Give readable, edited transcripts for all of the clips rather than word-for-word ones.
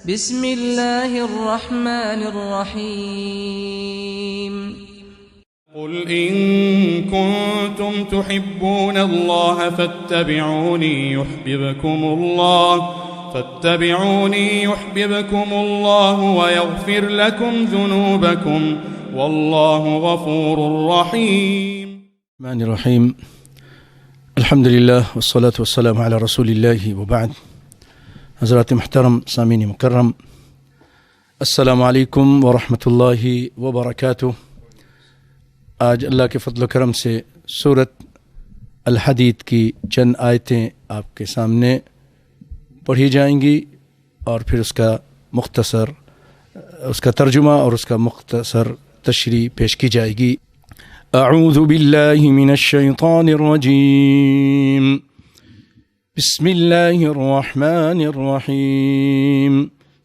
بسم الله الرحمن الرحيم قل إن كنتم تحبون الله فاتبعوني يحببكم الله ويغفر لكم ذنوبكم والله غفور رحيم. الرحمن الرحيم. الحمد لله والصلاة والسلام على رسول الله وبعد. حضرات محترم سامعین مکرم، السلام علیکم ورحمۃ اللہ وبرکاتہ۔ آج اللہ کے فضل و کرم سے سورۃ الحدید کی چند آیتیں آپ کے سامنے پڑھی جائیں گی اور پھر اس کا ترجمہ اور اس کا مختصر تشریح پیش کی جائے گی۔ اعوذ باللہ من الشیطان الرجیم، بسم اللہ الرحمن الرحیم۔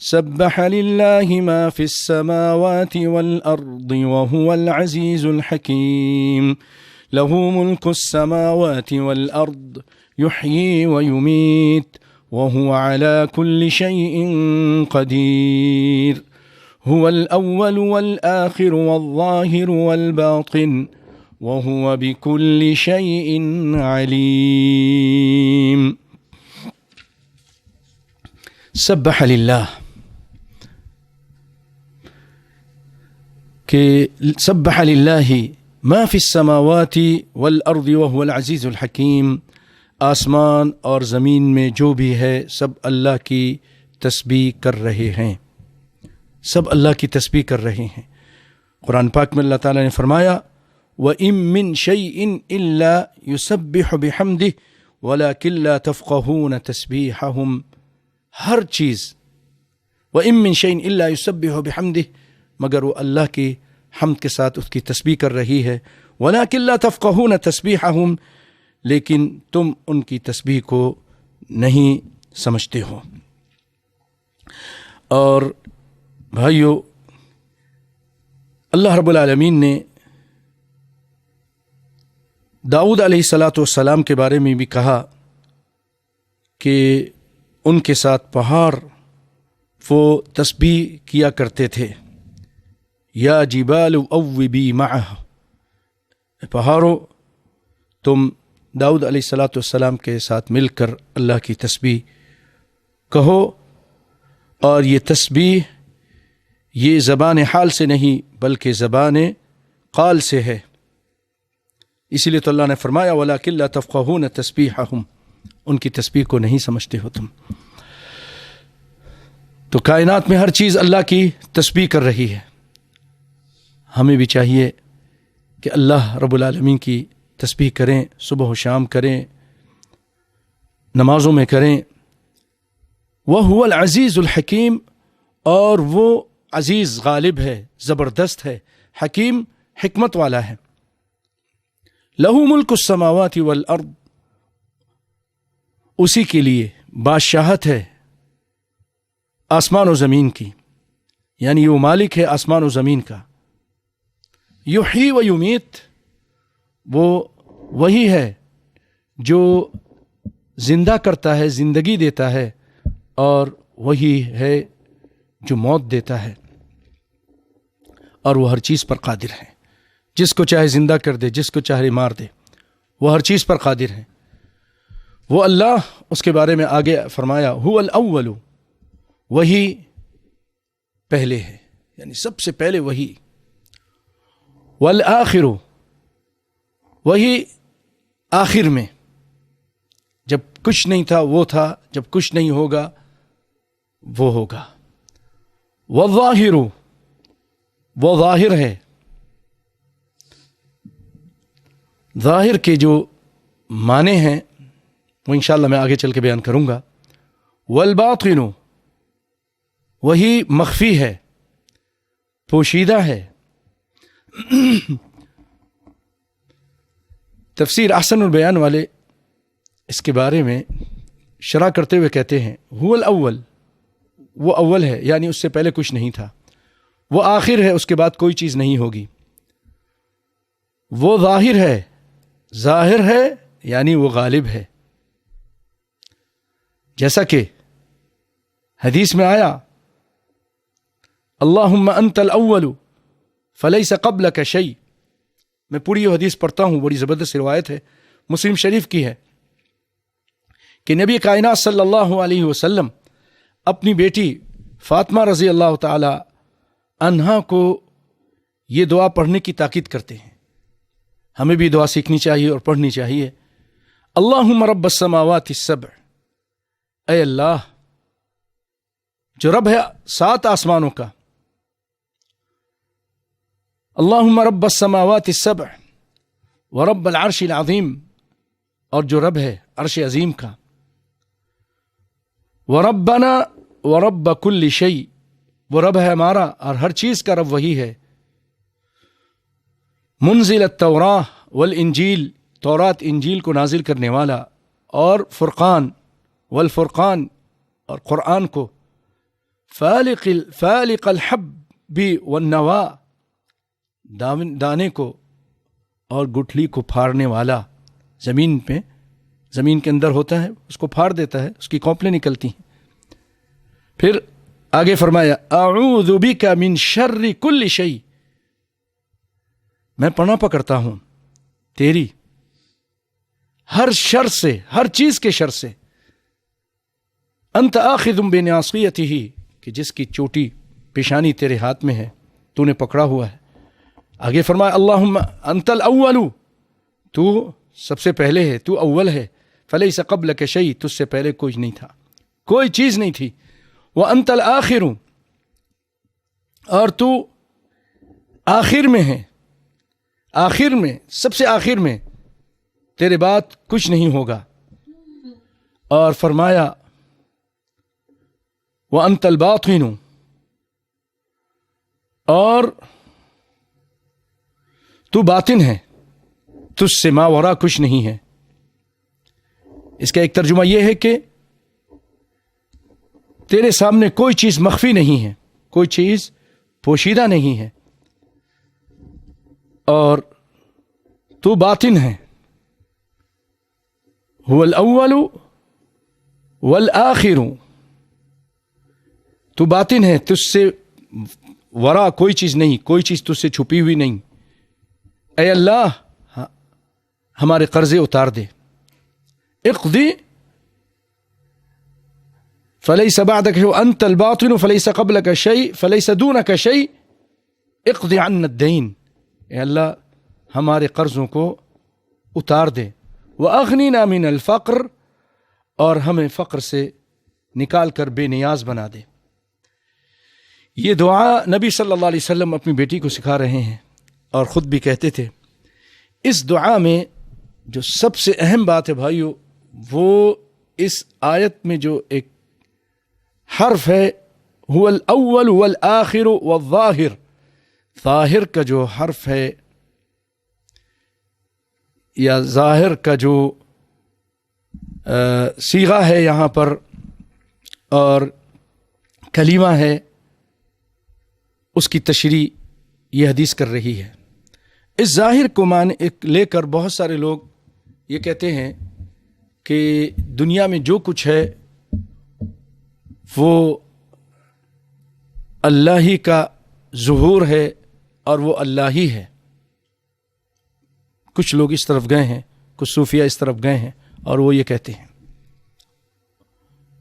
سبح للہ ما فی السماوات والارض وهو العزیز الحکیم، له ملک السماوات والارض یحیی ویمیت وهو على كل شيء قدير، هو الأول والآخر والظاهر والباطن وهو بكل شيء عليم۔ سبح للہ کہ سبح للہ ما فی السماوات والارض وهو العزیز الحکیم، آسمان اور زمین میں جو بھی ہے سب اللہ کی تسبیح کر رہے ہیں، سب اللہ کی تسبیح کر رہے ہیں۔ قرآن پاک میں اللہ تعالیٰ نے فرمایا وَإِن مِّن شَيْءٍ إِلَّا يُسَبِّحُ بِحَمْدِهِ وَلَكِن لَّا تَفْقَهُونَ تَسْبِيحَهُمْ، ہر چیز وَإِن مِّن شَيْءٍ إِلَّا يُسَبِّحُ بِحَمْدِهِ، مگر وہ اللہ کی حمد کے ساتھ اس کی تسبیح کر رہی ہے، وَلَكِن لَّا تَفْقَهُونَ تَسْبِيحَهُمْ، لیکن تم ان کی تسبیح کو نہیں سمجھتے ہو۔ اور بھائیو، اللہ رب العالمین نے داؤد علیہ السلام کے بارے میں بھی کہا کہ ان کے ساتھ پہاڑ وہ تسبیح کیا کرتے تھے، یا جبال اوبی معہ، پہاڑوں تم داؤد علیہ السلام کے ساتھ مل کر اللہ کی تسبیح کہو۔ اور یہ تسبیح یہ زبان حال سے نہیں بلکہ زبان قال سے ہے، اسی لیے تو اللہ نے فرمایا وَلَكِن لَّا تَفْقَهُونَ تَسْبِيحَهُمْ، ان کی تسبیح کو نہیں سمجھتے ہو تم۔ تو کائنات میں ہر چیز اللہ کی تسبیح کر رہی ہے، ہمیں بھی چاہیے کہ اللہ رب العالمین کی تسبیح کریں، صبح و شام کریں، نمازوں میں کریں۔ وَهُوَ الْعَزِيزُ الْحَكِيمُ، اور وہ عزیز غالب ہے، زبردست ہے، حکیم حکمت والا ہے۔ لَهُ مُلْكُ السَّمَاوَاتِ وَالْأَرْضِ، اسی کے لیے بادشاہت ہے آسمان و زمین کی، یعنی وہ مالک ہے آسمان و زمین کا۔ یحیی و یمیت، وہ وہی ہے جو زندہ کرتا ہے، زندگی دیتا ہے، اور وہی ہے جو موت دیتا ہے، اور وہ ہر چیز پر قادر ہے، جس کو چاہے زندہ کر دے، جس کو چاہے مار دے، وہ ہر چیز پر قادر ہے۔ وہ اللہ، اس کے بارے میں آگے فرمایا هو الاول، وہی پہلے ہے، یعنی سب سے پہلے وہی۔ والآخر، وہی آخر میں، جب کچھ نہیں تھا وہ تھا، جب کچھ نہیں ہوگا وہ ہوگا۔ والظاہر، وہ ظاہر ہے، ظاہر کے جو معنی ہیں وہ انشاءاللہ میں آگے چل کے بیان کروں گا۔ والباطن، وہی مخفی ہے، پوشیدہ ہے۔ تفسیر احسن البیان والے اس کے بارے میں شرح کرتے ہوئے کہتے ہیں هو الاول، وہ اول ہے یعنی اس سے پہلے کچھ نہیں تھا، وہ آخر ہے، اس کے بعد کوئی چیز نہیں ہوگی، وہ ظاہر ہے، ظاہر ہے یعنی وہ غالب ہے، جیسا کہ حدیث میں آیا اللہم انت الاول فلیس قبلک شیء. میں پوری یہ حدیث پڑھتا ہوں، بڑی زبردست روایت ہے، مسلم شریف کی ہے، کہ نبی کائنات صلی اللہ علیہ وسلم اپنی بیٹی فاطمہ رضی اللہ تعالی عنہا کو یہ دعا پڑھنے کی تاکید کرتے ہیں. ہمیں بھی دعا سیکھنی چاہیے اور پڑھنی چاہیے. اللہم رب السماوات السبع، اے اللہ جو رب ہے 7 آسمانوں کا. اللہم رب السماوات السبع ورب العرش العظیم، اور جو رب ہے عرش عظیم کا. وربنا ورب کل شیء، وہ رب ہے ہمارا اور ہر چیز کا رب وہی ہے. منزل التوراہ والانجیل، تورات انجیل کو نازل کرنے والا، اور فرقان والفرقان، اور قرآن کو. فالق الحب والنوا، دانے کو اور گٹھلی کو پھاڑنے والا. زمین کے اندر ہوتا ہے، اس کو پھاڑ دیتا ہے، اس کی کونپلیں نکلتی ہیں. پھر آگے فرمایا اعوذ بک من شر کل شیء، میں پناہ پکڑتا ہوں تیری ہر شر سے، ہر چیز کے شر سے. انت آخذ بناصیتہ، کہ جس کی چوٹی پیشانی تیرے ہاتھ میں ہے، تو نے پکڑا ہوا ہے. آگے فرمایا اللہم انت الاول، تو سب سے پہلے ہے، تو اول ہے. فلیس قبلک شیء، تجھ سے پہلے کچھ نہیں تھا، کوئی چیز نہیں تھی. وانت الآخر، اور تو آخر میں ہے، آخر میں، سب سے آخر میں، تیرے بعد کچھ نہیں ہوگا. اور فرمایا وانت الباطن، اور تو باطن ہے، تجھ سے ماوراء کچھ نہیں ہے. اس کا ایک ترجمہ یہ ہے کہ تیرے سامنے کوئی چیز مخفی نہیں ہے، کوئی چیز پوشیدہ نہیں ہے، اور تو باطن ہے. هو الاول والآخر، تو باطن ہے، تجھ سے ورا کوئی چیز نہیں، کوئی چیز تجھ سے چھپی ہوئی نہیں. اے اللہ ہمارے قرضے اتار دے. اقضی فلیس بعدک انت الباطن فلیس قبلک شیء فلیس دونک شیء اقضی عنا الدین. اے اللہ ہمارے قرضوں کو اتار دے. واغننا من الفقر، اور ہمیں فقر سے نکال کر بے نیاز بنا دے. یہ دعا نبی صلی اللہ علیہ وسلم اپنی بیٹی کو سکھا رہے ہیں اور خود بھی کہتے تھے. اس دعا میں جو سب سے اہم بات ہے بھائیو، وہ اس آیت میں جو ایک حرف ہے هو الاول والآخر والظاہر، ظاہر کا جو حرف ہے یا ظاہر کا جو صیغہ ہے یہاں پر اور کلمہ ہے، اس کی تشریح یہ حدیث کر رہی ہے. اس ظاہر کو لے کر بہت سارے لوگ یہ کہتے ہیں کہ دنیا میں جو کچھ ہے وہ اللہ ہی کا ظہور ہے اور وہ اللہ ہی ہے. کچھ لوگ اس طرف گئے ہیں، کچھ صوفیہ اس طرف گئے ہیں، اور وہ یہ کہتے ہیں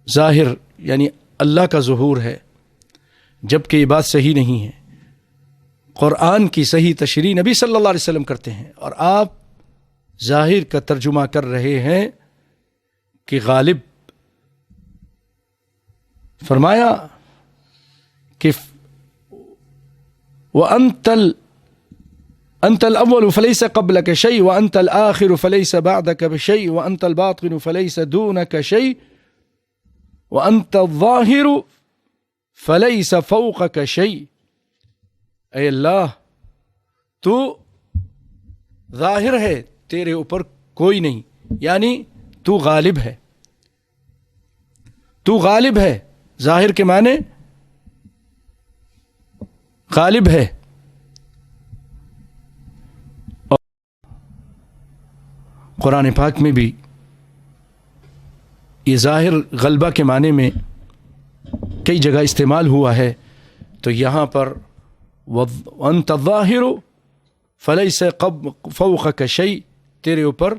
ظاہر یعنی اللہ کا ظہور ہے، جبکہ یہ بات صحیح نہیں ہے. قرآن کی صحیح تشریح نبی صلی اللہ علیہ وسلم کرتے ہیں، اور آپ ظاہر کا ترجمہ کر رہے ہیں کہ غالب. فرمایا کہ أنت الأول فليس قبلك شيء وأنت الآخر فليس بعدك بشيء وأنت الباطن فليس دونك شيء وأنت الظاهر فليس فوقك شيء. اے اللہ تو ظاہر ہے، تیرے اوپر کوئی نہیں، یعنی تو غالب ہے، تو غالب ہے. ظاہر کے معنی غالب ہے. قرآن پاک میں بھی یہ ظاہر غلبہ کے معنی میں کئی جگہ استعمال ہوا ہے. تو یہاں پر وَأَنْتَ الظَّاهِرُ فَلَيْسَ فَوْقَكَ شَيْءٌ، تیرے اوپر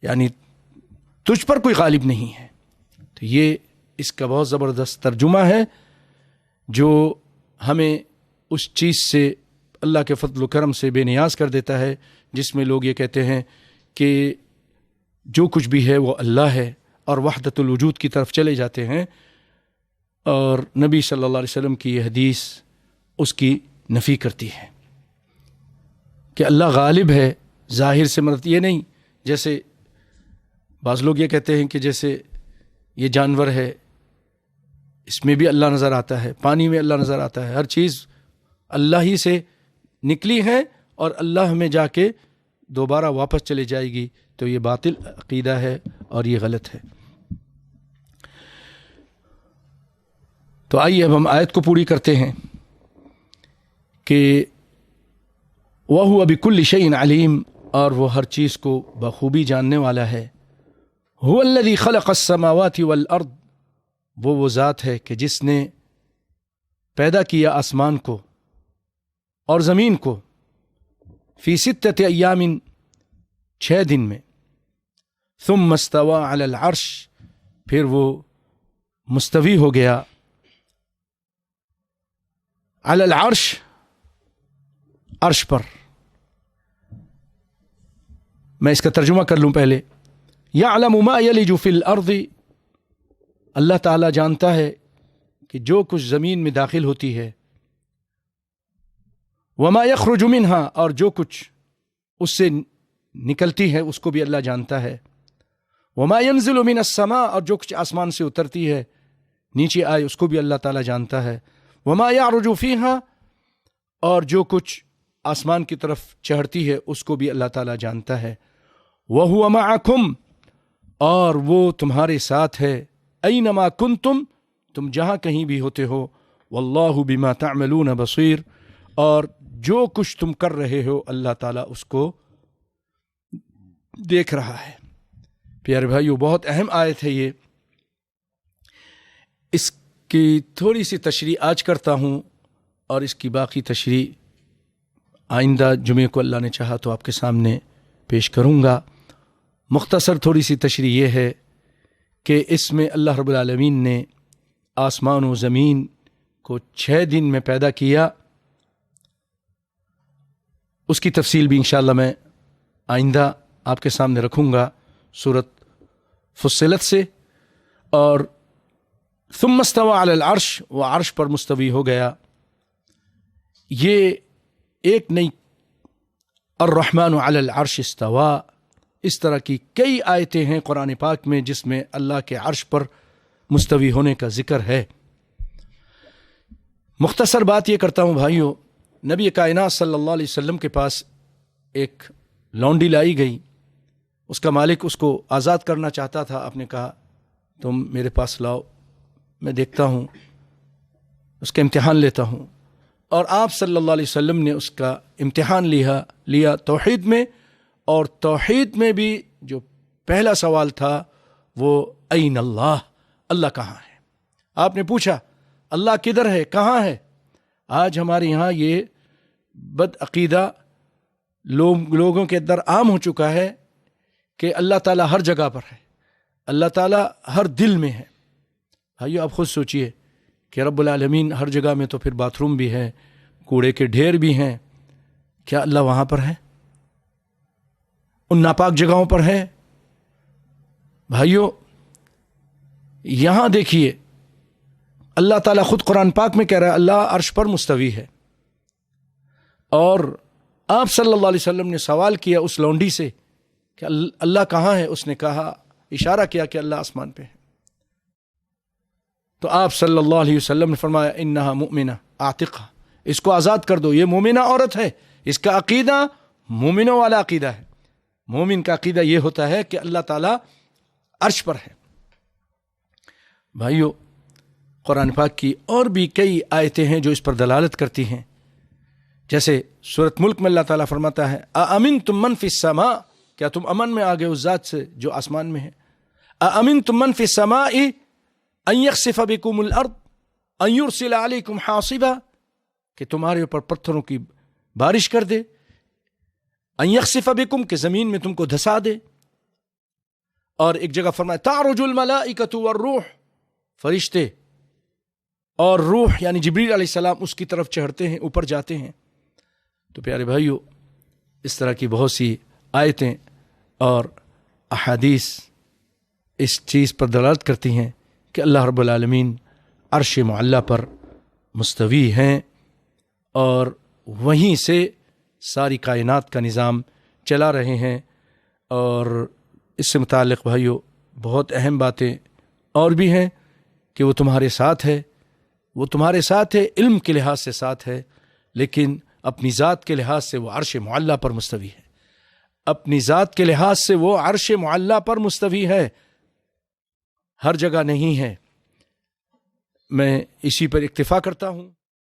یعنی تجھ پر کوئی غالب نہیں ہے. تو یہ اس کا بہت زبردست ترجمہ ہے جو ہمیں اس چیز سے اللہ کے فضل و کرم سے بے نیاز کر دیتا ہے جس میں لوگ یہ کہتے ہیں کہ جو کچھ بھی ہے وہ اللہ ہے، اور وحدت الوجود کی طرف چلے جاتے ہیں، اور نبی صلی اللہ علیہ وسلم کی یہ حدیث اس کی نفی کرتی ہے کہ اللہ غالب ہے. ظاہر سے مراد یہ نہیں جیسے بعض لوگ یہ کہتے ہیں کہ جیسے یہ جانور ہے اس میں بھی اللہ نظر آتا ہے، پانی میں اللہ نظر آتا ہے، ہر چیز اللہ ہی سے نکلی ہے اور اللہ میں جا کے دوبارہ واپس چلے جائے گی. تو یہ باطل عقیدہ ہے اور یہ غلط ہے. تو آئیے اب ہم آیت کو پوری کرتے ہیں کہ وَهُوَ بِكُلِّ شَيْءٍ عَلِيمٌ، اور وہ ہر چیز کو بخوبی جاننے والا ہے. هُوَ الَّذِي خَلَقَ السَّمَاوَاتِ وَالْأَرْضِ، وہ ذات ہے کہ جس نے پیدا کیا آسمان کو اور زمین کو، فی 6 ایام، 6 دن میں، ثم استوى علی العرش، پھر وہ مستوی ہو گیا علی العرش، عرش پر. میں اس کا ترجمہ کر لوں پہلے. یعلم ما یلج فی الارض، اللہ تعالیٰ جانتا ہے کہ جو کچھ زمین میں داخل ہوتی ہے، وما یخرج منہا، اور جو کچھ اس سے نکلتی ہے اس کو بھی اللہ جانتا ہے. وما ينزل من السماء، اور جو کچھ آسمان سے اترتی ہے نیچے آئے اس کو بھی اللہ تعالیٰ جانتا ہے. وما يعرج فيها، اور جو کچھ آسمان کی طرف چڑھتی ہے اس کو بھی اللہ تعالیٰ جانتا ہے. وهو معكم، اور وہ تمہارے ساتھ ہے، اینما کنتم، تم جہاں کہیں بھی ہوتے ہو. واللہ بما تعملون بصیر، اور جو کچھ تم کر رہے ہو اللہ تعالیٰ اس کو دیکھ رہا ہے. پیارے بھائیو، بہت اہم آیت ہے یہ. اس کی تھوڑی سی تشریح آج کرتا ہوں اور اس کی باقی تشریح آئندہ جمعے کو اللہ نے چاہا تو آپ کے سامنے پیش کروں گا. مختصر تھوڑی سی تشریح یہ ہے کہ اس میں اللہ رب العالمین نے آسمان و زمین کو 6 دن میں پیدا کیا. اس کی تفصیل بھی انشاءاللہ میں آئندہ آپ کے سامنے رکھوں گا سورۃ فصلت سے. اور ثم استوى علی العرش، وہ عرش پر مستوی ہو گیا. یہ ایک نہیں، الرحمن علی العرش استوى، اس طرح کی کئی آیتیں ہیں قرآن پاک میں جس میں اللہ کے عرش پر مستوی ہونے کا ذکر ہے. مختصر بات یہ کرتا ہوں بھائیوں، نبی کائنات صلی اللہ علیہ وسلم کے پاس ایک لونڈی لائی گئی. اس کا مالک اس کو آزاد کرنا چاہتا تھا. آپ نے کہا تم میرے پاس لاؤ، میں دیکھتا ہوں، اس کا امتحان لیتا ہوں. اور آپ صلی اللہ علیہ وسلم نے اس کا امتحان لیا توحید میں. اور توحید میں بھی جو پہلا سوال تھا وہ این اللہ، اللہ کہاں ہے. آپ نے پوچھا اللہ کدھر ہے، کہاں ہے. آج ہمارے یہاں یہ بد عقیدہ لوگوں کے اندر عام ہو چکا ہے کہ اللہ تعالیٰ ہر جگہ پر ہے، اللہ تعالیٰ ہر دل میں ہے. بھائیو آپ خود سوچئے کہ رب العالمین ہر جگہ میں تو پھر باتھ روم بھی ہے، کوڑے کے ڈھیر بھی ہیں، کیا اللہ وہاں پر ہے؟ ان ناپاک جگہوں پر ہے؟ بھائیو یہاں دیکھیے اللہ تعالیٰ خود قرآن پاک میں کہہ رہا ہے اللہ عرش پر مستوی ہے. اور آپ صلی اللہ علیہ وسلم نے سوال کیا اس لونڈی سے کہ اللہ کہاں ہے. اس نے کہا، اشارہ کیا کہ اللہ آسمان پہ ہے. تو آپ صلی اللہ علیہ وسلم نے فرمایا انہا مؤمنہ اعتقہ، اس کو آزاد کر دو، یہ مومنہ عورت ہے، اس کا عقیدہ مومنوں والا عقیدہ ہے. مومن کا عقیدہ یہ ہوتا ہے کہ اللہ تعالیٰ عرش پر ہے. بھائیو قرآن پاک کی اور بھی کئی آیتیں ہیں جو اس پر دلالت کرتی ہیں. جیسے سورۃ ملک میں اللہ تعالیٰ فرماتا ہے اَأَمِنْتُم مَّن فِي السَّمَاءِ، کیا تم امن میں آ گئے اس ذات سے جو آسمان میں ہے. اَأَمِنْتُم مَّن فِي السَّمَاءِ أَن يَخْسِفَ بِكُمُ الْأَرْضَ، ان یرسل علیکم حاصبا، کہ تمہارے اوپر پتھروں کی بارش کر دے، ان یخسف بکم، کہ زمین میں تم کو دھسا دے، اور ایک جگہ فرمایا تعرج الملائکۃ والروح، فرشتے اور روح یعنی جبریل علیہ السلام اس کی طرف چڑھتے ہیں، اوپر جاتے ہیں۔ تو پیارے بھائیو، اس طرح کی بہت سی آیتیں اور احادیث اس چیز پر دلالت کرتی ہیں کہ اللہ رب العالمین عرش معلیٰ پر مستوی ہیں، اور وہیں سے ساری کائنات کا نظام چلا رہے ہیں۔ اور اس سے متعلق بھائیو بہت اہم باتیں اور بھی ہیں کہ وہ تمہارے ساتھ ہے، وہ تمہارے ساتھ ہے، علم کے لحاظ سے ساتھ ہے، لیکن اپنی ذات کے لحاظ سے وہ عرش معلیٰ پر مستوی ہے، اپنی ذات کے لحاظ سے وہ عرش معلیٰ پر مستوی ہے، ہر جگہ نہیں ہے۔ میں اسی پر اکتفا کرتا ہوں۔